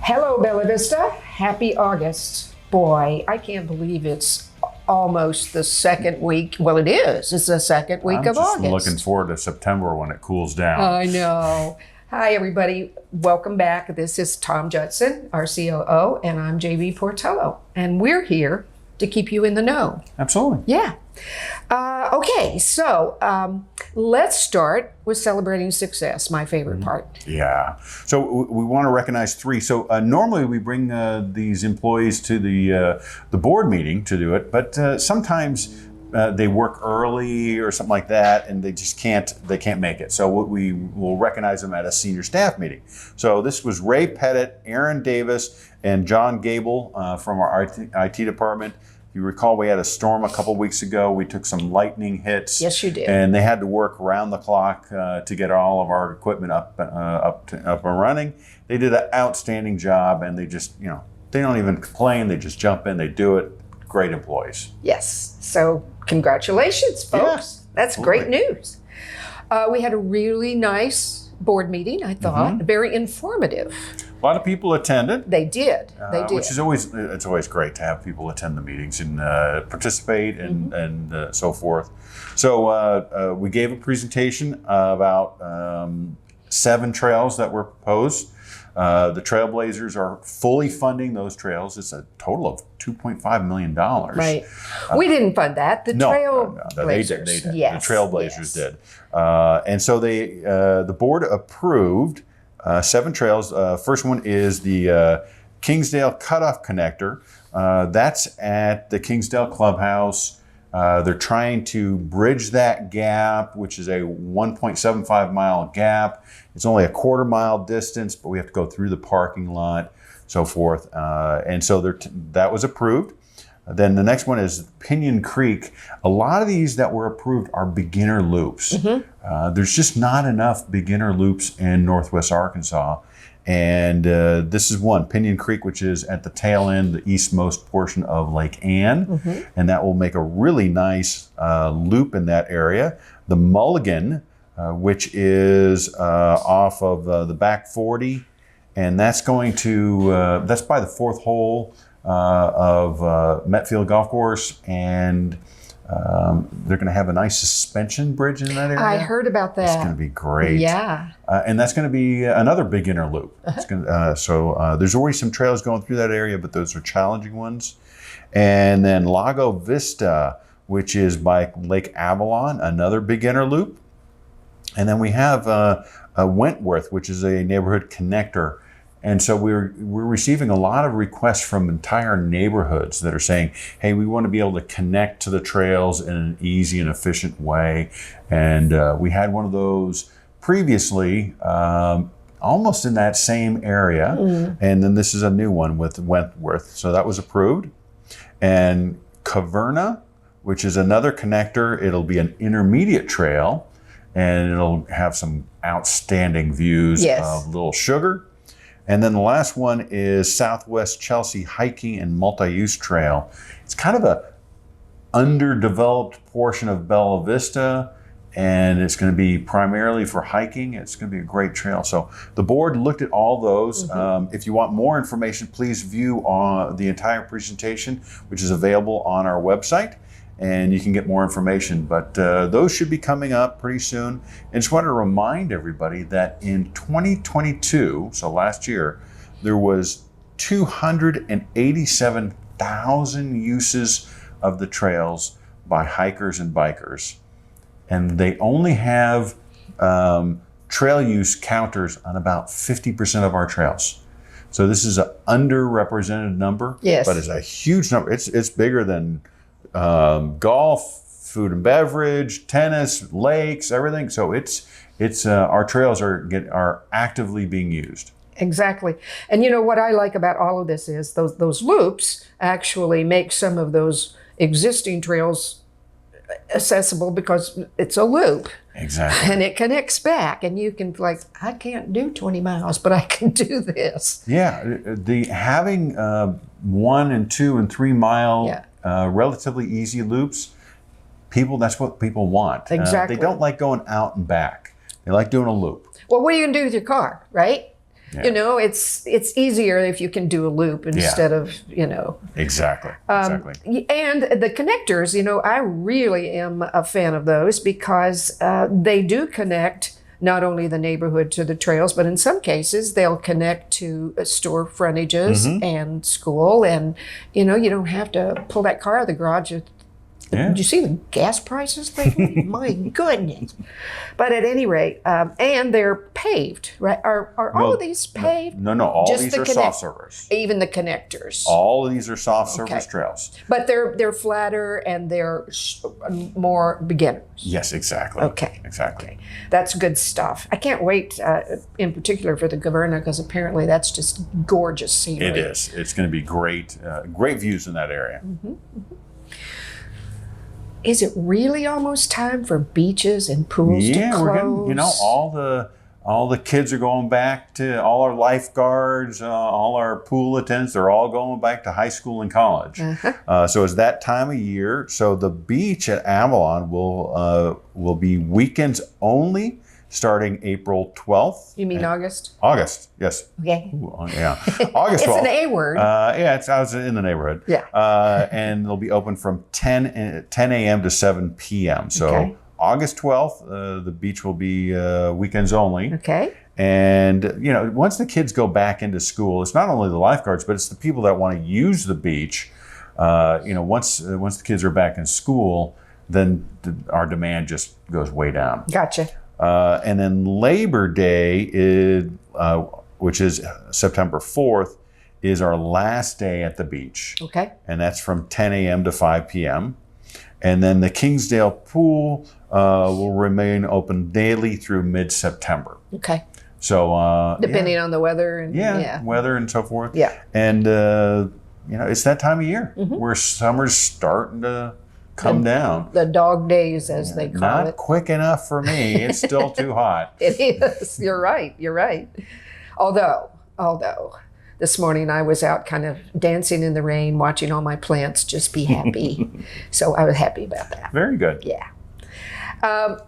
Hello, Bella Vista. Happy August. Boy, I can't believe it's almost the second week. Well, it is. It's the second week of August. I'm just looking forward to September when it cools down. I know. Hi, everybody. Welcome back. This is Tom Judson, our COO, and I'm JB Portello. And we're here to keep you in the know. Absolutely. Yeah. Okay, so let's start with celebrating success, my favorite part. Yeah. So we want to recognize three. So normally we bring these employees to the board meeting to do it, but sometimes they work early or something like that, and they can't make it. So we will recognize them at a senior staff meeting. So this was Ray Pettit, Aaron Davis, and John Gable from our IT department. You recall we had a storm a couple weeks ago. We took some lightning hits. Yes, you did. And they had to work around the clock to get all of our equipment up and running. They did an outstanding job, and they just, they don't even complain. They just jump in, they do it. Great employees. Yes. So congratulations, folks. Yeah, that's great news. We had a really nice board meeting, I thought. Very informative. A lot of people attended. They did. Which is always great to have people attend the meetings and participate and so forth. So we gave a presentation about 7 trails that were proposed. The Trailblazers are fully funding those trails. It's a total of $2.5 million. Right. We didn't fund that. The Trailblazers. They did. Yes. The Trailblazers did. And so the board approved 7 trails. First one is the Kingsdale Cutoff Connector. That's at the Kingsdale Clubhouse. They're trying to bridge that gap, which is a 1.75 mile gap. It's only a quarter mile distance, but we have to go through the parking lot, so forth. And so that was approved. Then the next one is Pinion Creek. A lot of these that were approved are beginner loops. There's just not enough beginner loops in Northwest Arkansas. And this is one, Pinion Creek, which is at the tail end, the eastmost portion of Lake Ann. And that will make a really nice loop in that area. The Mulligan, which is off of the back 40. And that's going to, that's by the 4th hole of Metfield Golf Course, and they're going to have a nice suspension bridge in that area. I heard about that. It's going to be great. Yeah. And that's going to be another beginner loop. It's going to, so there's already some trails going through that area, but those are challenging ones. And then Lago Vista, which is by Lake Avalon, another beginner loop. And then we have Wentworth, which is a neighborhood connector. And so we're receiving a lot of requests from entire neighborhoods that are saying, hey, we want to be able to connect to the trails in an easy and efficient way. And we had one of those previously, almost in that same area. And then this is a new one with Wentworth. So that was approved. And Caverna, which is another connector, it'll be an intermediate trail, and it'll have some outstanding views of Little Sugar. And then the last one is Southwest Chelsea Hiking and Multi-Use Trail. It's kind of a underdeveloped portion of Bella Vista, and it's going to be primarily for hiking. It's going to be a great trail. So the board looked at all those. If you want more information, please view the entire presentation, which is available on our website. And you can get more information, but those should be coming up pretty soon. And just want to remind everybody that in 2022, so last year, there was 287,000 uses of the trails by hikers and bikers. And they only have trail use counters on about 50% of our trails. So this is an underrepresented number, but it's a huge number. It's bigger than golf, food and beverage, tennis, lakes, everything. So it's our trails are actively being used. Exactly. And you know what I like about all of this is those loops actually make some of those existing trails accessible because it's a loop. Exactly. And it connects back, and you can I can't do 20 miles, but I can do this. Yeah. Having 1 and 2 and 3 mile relatively easy loops, that's what people want. Exactly. They don't like going out and back. They like doing a loop. Well, what are you going to do with your car, right? You know, it's easier if you can do a loop instead of, Exactly. And the connectors, I really am a fan of those because they do connect not only the neighborhood to the trails, but in some cases they'll connect to store frontages and school. And, you don't have to pull that car out of the garage. Did you see the gas prices lately? My goodness. But at any rate, and they're paved, right? Are all of these paved? No. All Just these the are soft surface. Even the connectors. All of these are soft surface trails. But they're flatter and they're more beginners. Yes, exactly. Okay. Exactly. Okay. That's good stuff. I can't wait, in particular, for the Governa because apparently that's just gorgeous scenery. It is. It's going to be great. Great views in that area. Is it really almost time for beaches and pools to close? We're getting, all the kids are going back to, all our lifeguards, all our pool attendants, they're all going back to high school and college. So it's that time of year. So the beach at Avalon will be weekends only, starting April 12th. You mean August? August, yes. Okay. Ooh, yeah. August 12th. It's an A word. I was in the neighborhood. Yeah. And they'll be open from 10 a.m. to 7 p.m. So Okay. August 12th, the beach will be weekends only. Okay. And, once the kids go back into school, it's not only the lifeguards, but it's the people that want to use the beach. Once the kids are back in school, then our demand just goes way down. Gotcha. And then Labor Day, which is September 4th, is our last day at the beach. Okay. And that's from 10 a.m. to 5 p.m. And then the Kingsdale Pool will remain open daily through mid-September. Okay. So depending on the weather and weather and so forth. Yeah. And it's that time of year where summer's starting to come down. The dog days, as they call Not it. quick enough for me. It's still too hot. It is. You're right. Although this morning I was out kind of dancing in the rain, watching all my plants just be happy. So I was happy about that. Very good. Yeah.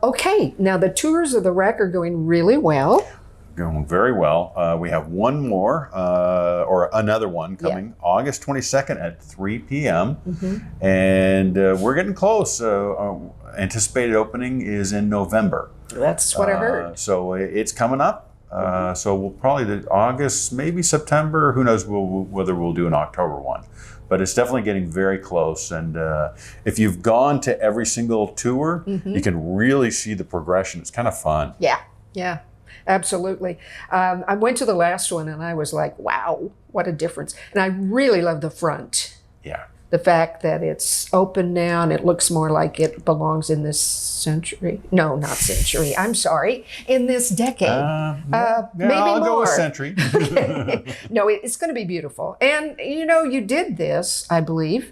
Okay. Now the tours of the wreck are going really well. Going very well. We have one more, or another one coming August 22nd at 3 p.m. And we're getting close. Anticipated opening is in November. That's what I heard. So it's coming up. So we'll probably do August, maybe September. Who knows whether we'll do an October one. But it's definitely getting very close. And if you've gone to every single tour, you can really see the progression. It's kind of fun. Yeah. Absolutely. I went to the last one and I was like, wow, what a difference. And I really love the front. Yeah. The fact that it's open now and it looks more like it belongs in this century. No, not century. I'm sorry. In this decade. Maybe I'll more. go with century. No, it's going to be beautiful. And, you did this, I believe,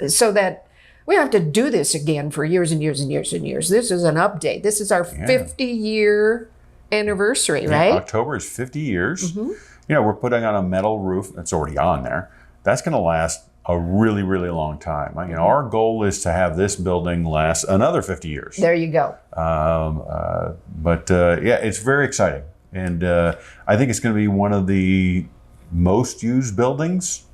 so that we don't have to do this again for years and years and years and years. This is an update. This is our 50-year anniversary, right? October is 50 years. We're putting on a metal roof that's already on there. That's going to last a really, really long time. Our goal is to have this building last another 50 years. There you go. But it's very exciting. And I think it's going to be one of the most used buildings.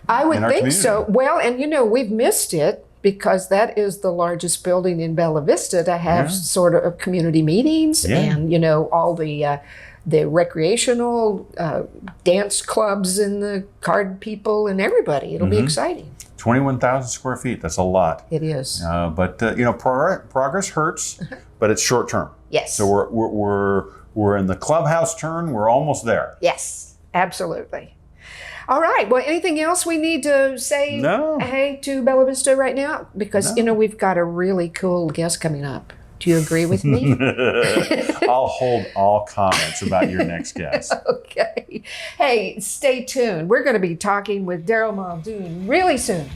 I would think community. so. Well, and we've missed it because that is the largest building in Bella Vista to have sort of community meetings and, all the recreational dance clubs and the card people and everybody. It'll be exciting. 21,000 square feet. That's a lot. It is. But progress hurts, but it's short term. Yes. So we're in the clubhouse turn. We're almost there. Yes, absolutely. All right. Well, anything else we need to say hey to Bella Vista right now? Because, we've got a really cool guest coming up. Do you agree with me? I'll hold all comments about your next guest. Okay. Hey, stay tuned. We're going to be talking with Daryl Muldoon really soon.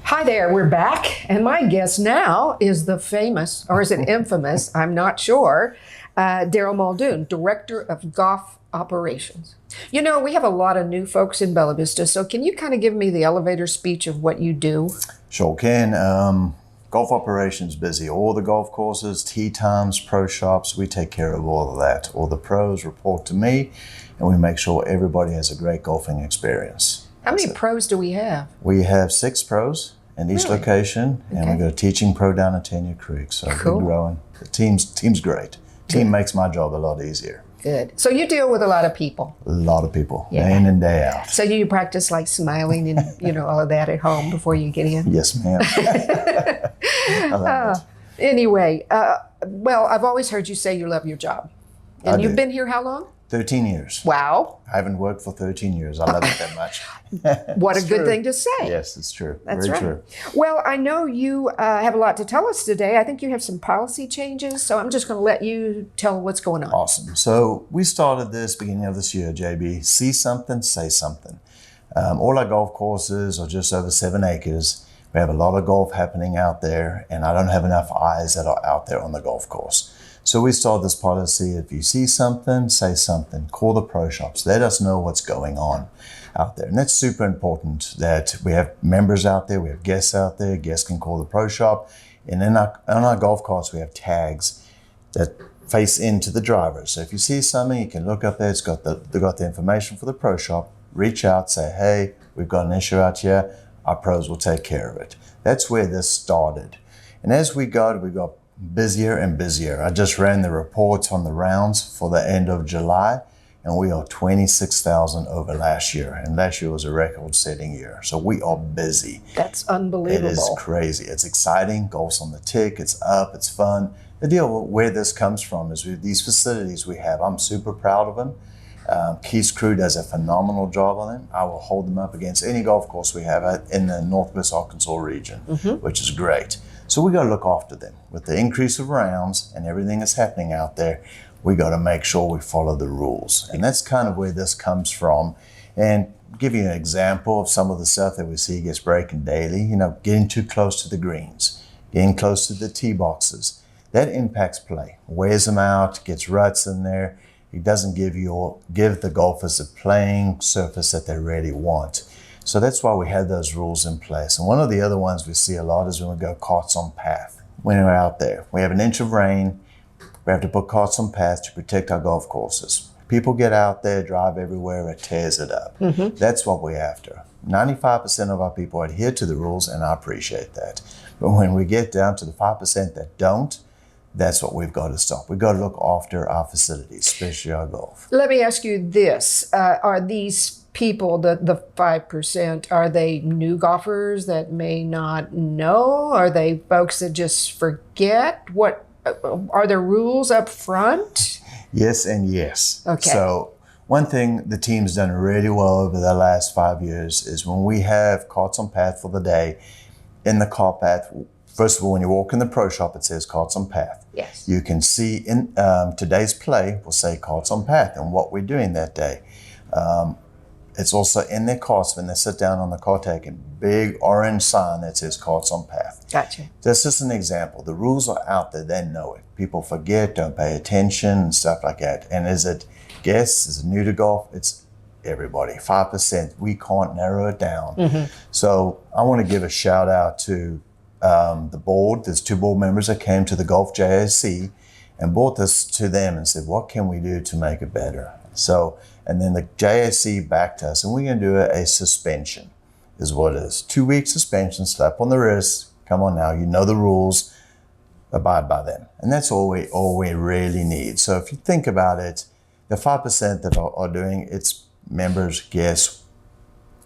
Hi there, we're back, and my guest now is the famous, or is it infamous, I'm not sure, Daryl Muldoon, Director of Golf Operations. You know, we have a lot of new folks in Bella Vista, so can you kind of give me the elevator speech of what you do? Sure can. Golf operations busy. All the golf courses, tee times, pro shops, we take care of all of that. All the pros report to me, and we make sure everybody has a great golfing experience. How many pros do we have? We have 6 pros in each Really? location, and Okay. we got a teaching pro down at Tenure Creek. So Cool. we're growing. The team's great. Team makes my job a lot easier. Good. So you deal with a lot of people. A lot of people, Yeah. day in and day out. So you practice like smiling and all of that at home before you get in. Yes, ma'am. I love it. Anyway, well, I've always heard you say you love your job. And I you've do. been here how long? 13 years. Wow. I haven't worked for 13 years. I love it that much. What a It's good true. thing to say. Yes, it's true. That's Very right. true. Well, I know you have a lot to tell us today. I think you have some policy changes, so I'm just going to let you tell what's going on. Awesome. So we started this beginning of this year, JB. See something, say something. All our golf courses are just over 7 acres. We have a lot of golf happening out there, and I don't have enough eyes that are out there on the golf course. So we started this policy, if you see something, say something. Call the pro shops. Let us know what's going on out there. And that's super important that we have members out there, we have guests out there. Guests can call the pro shop. And on our golf carts, we have tags that face into the driver. So if you see something, you can look up there. They got the information for the pro shop. Reach out, say, hey, we've got an issue out here. Our pros will take care of it. That's where this started. And as we got busier and busier. I just ran the reports on the rounds for the end of July, and we are 26,000 over last year. And last year was a record-setting year. So we are busy. That's It unbelievable. is crazy. It's exciting. Golf's on the tick. It's up. It's fun. The deal where this comes from is with these facilities we have. I'm super proud of them. Keith's crew does a phenomenal job on them. I will hold them up against any golf course we have in the Northwest Arkansas region, which is great. So we got to look after them. With the increase of rounds and everything that's happening out there, we got to make sure we follow the rules. And that's kind of where this comes from. And give you an example of some of the stuff that we see gets breaking daily. Getting too close to the greens, getting close to the tee boxes. That impacts play. Wears them out, gets ruts in there. It doesn't give the golfers a playing surface that they really want. So that's why we had those rules in place. And one of the other ones we see a lot is when we go carts on path. When we're out there, we have an inch of rain. We have to put carts on path to protect our golf courses. People get out there, drive everywhere, it tears it up. That's what we're after. 95% of our people adhere to the rules, and I appreciate that. But when we get down to the 5% that don't, that's what we've got to stop. We've got to look after our facilities, especially our golf. Let me ask you this. Are these people, the 5%, are they new golfers that may not know? Are they folks that just forget? What are there rules up front? Yes and yes. Okay. So one thing the team's done really well over the last 5 years is when we have carts on path for the day, in the cart path, first of all, when you walk in the pro shop, it says carts on path. Yes. You can see in today's play will say carts on path and what we're doing that day. It's also in their carts when they sit down on the cart tag, a big orange sign that says carts on path. Gotcha. That's just an example. The rules are out there. They know it. People forget, don't pay attention and stuff like that. And is it guests? Is it new to golf? It's everybody. 5%. We can't narrow it down. So I want to give a shout out to the board. There's 2 board members that came to the Golf JAC and brought this to them and said, what can we do to make it better? So, and then the JAC backed us, and we're going to do a suspension, is what it is. 2-week suspension, slap on the wrist. Come on now, you know the rules, abide by them. And that's all we really need. So if you think about it, the 5% that are doing, it's members, guests,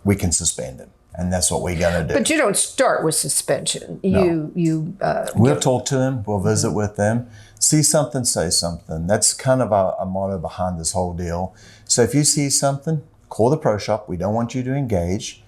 we can suspend them. And that's what we're going to do. But you don't start with suspension. We'll talk to them. We'll visit with them. See something, say something. That's kind of a motto behind this whole deal. So if you see something, call the pro shop. We don't want you to engage.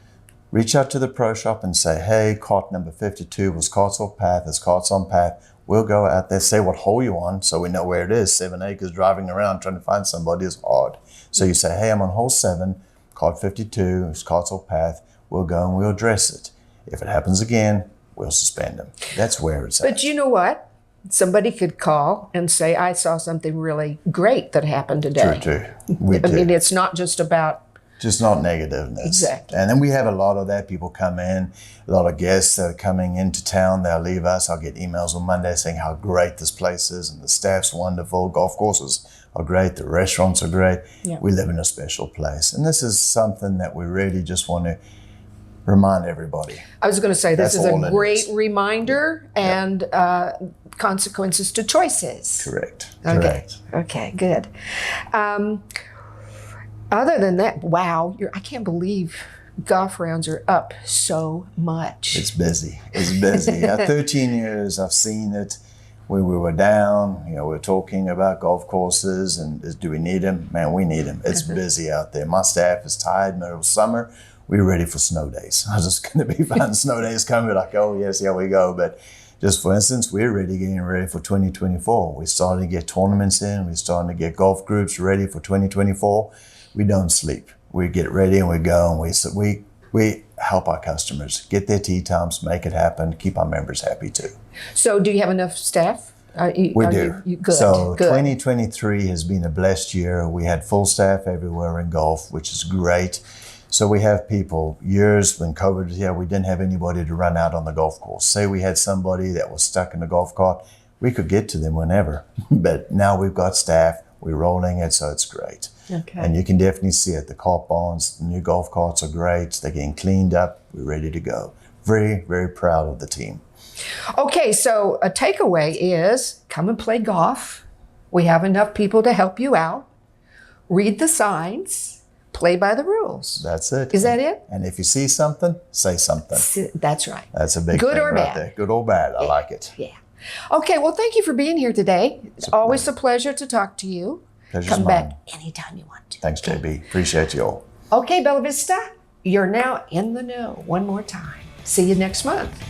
Reach out to the pro shop and say, hey, cart number 52 was carts off path. It's carts on path. We'll go out there, say what hole you're on so we know where it is. 7 acres driving around trying to find somebody is hard. So you say, hey, I'm on hole 7, cart 52, it's carts off path. We'll go and we'll address it. If it happens again, we'll suspend them. That's where it's at. But you know what? somebody could call and say, I saw something really great that happened today. True. We I do. mean, it's not just about, Just not negativeness. Exactly. And then we have a lot of that. People come in, a lot of guests that are coming into town, they'll leave us. I'll get emails on Monday saying how great this place is and the staff's wonderful. Golf courses are great. The restaurants are great. Yeah. We live in a special place. And this is something that we really just want to remind everybody. I was going to say, this That's is all a it great is. reminder and consequences to choices. Correct. Okay. Correct. Okay, good. Other than that, wow, I can't believe golf rounds are up so much. It's busy. It's busy. 13 years, I've seen it. When we were down, we were talking about golf courses and do we need them? Man, we need them. It's busy out there. My staff is tired. Middle of summer, we're ready for snow days. I was just going to be fun. Snow days coming, like, oh yes, here we go. But just for instance, we're getting ready for 2024. We're starting to get tournaments in. We're starting to get golf groups ready for 2024. We don't sleep. We get ready and we go and we help our customers get their tee times, make it happen, keep our members happy too. So do you have enough staff? We do. Good, So good. 2023 has been a blessed year. We had full staff everywhere in golf, which is great. So we have people, years when COVID was here, we didn't have anybody to run out on the golf course. Say we had somebody that was stuck in the golf cart, we could get to them whenever. But now we've got staff, we're rolling it, so it's great. Okay. And you can definitely see it. The cart barns, the new golf carts are great. They're getting cleaned up. We're ready to go. Very, very proud of the team. Okay, so a takeaway is come and play golf. We have enough people to help you out. Read the signs, play by the rules. That's it. Is that it? And if you see something, say something. That's right. That's a big Good thing or right bad? there. Good or bad. I like it. Yeah. Okay, well, thank you for being here today. It's always a pleasure to talk to you. Pleasure's Come mine. back anytime you want to. Thanks, JB. Appreciate you all. Okay, Bella Vista, you're now in the know one more time. See you next month.